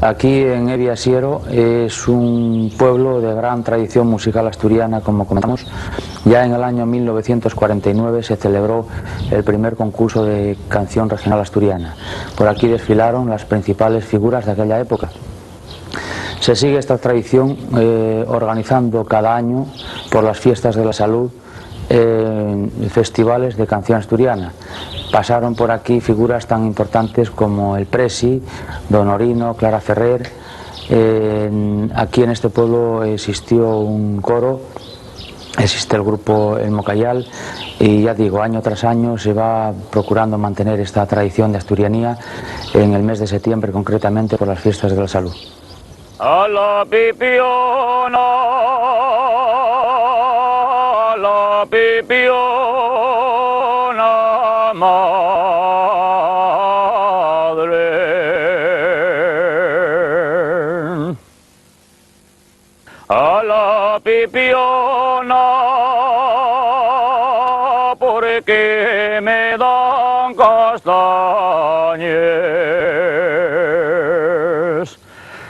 Aquí en Eviasiero es un pueblo de gran tradición musical asturiana, como comentamos. Ya en el año 1949 se celebró el primer concurso de canción regional asturiana. Por aquí desfilaron las principales figuras de aquella época. Se sigue esta tradición organizando cada año por las fiestas de la salud festivales de canción asturiana. Pasaron por aquí figuras tan importantes como el Presi, Don Orino, Clara Ferrer. Aquí en este pueblo existió un coro, existe el grupo El Mocayal, y ya digo, año tras año se va procurando mantener esta tradición de asturianía en el mes de septiembre, concretamente por las fiestas de la salud. A la pipiona, madre. A la pipiona, porque me dan castañes,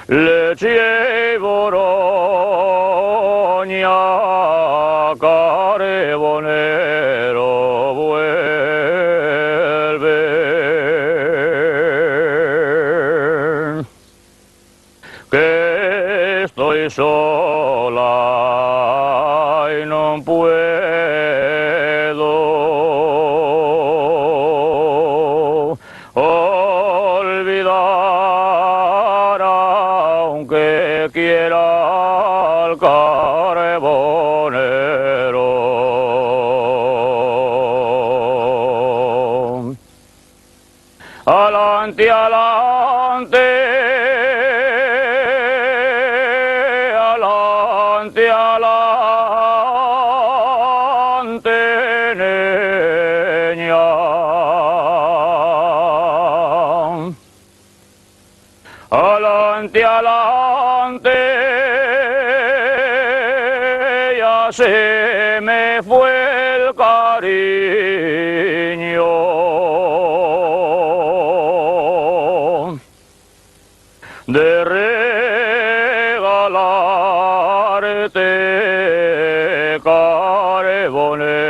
leche y boroña, carbonero vuelve, que estoy sola y no puedo olvidar, aunque quiera, al carbonero. Alante, alante, alante, alante, niña. Alante, alante, ya se me fue el cariño de regalarte, carbonero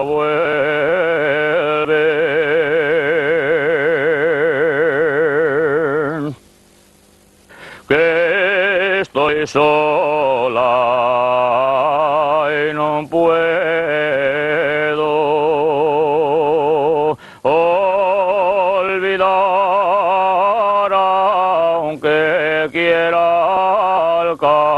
vuelve, que estoy sola y no puedo olvidar, aunque quiera, al carbonero.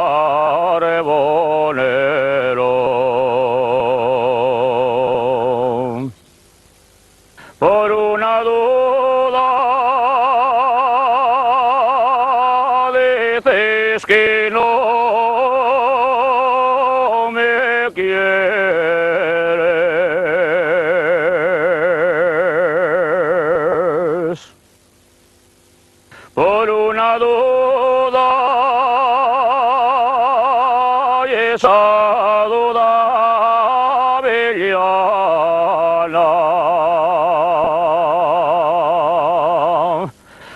Por una duda dices que no me quieres. Por una duda, y esa duda villana,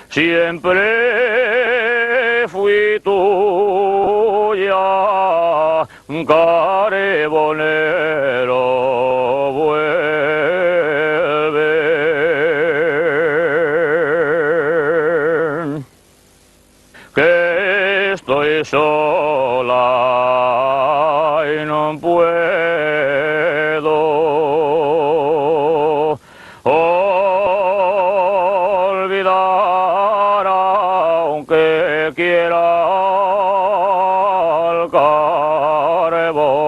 siempre fui tuya, carbonero vuelve, que estoy sola y no puedo olvidar, aunque quiera, al carbonero.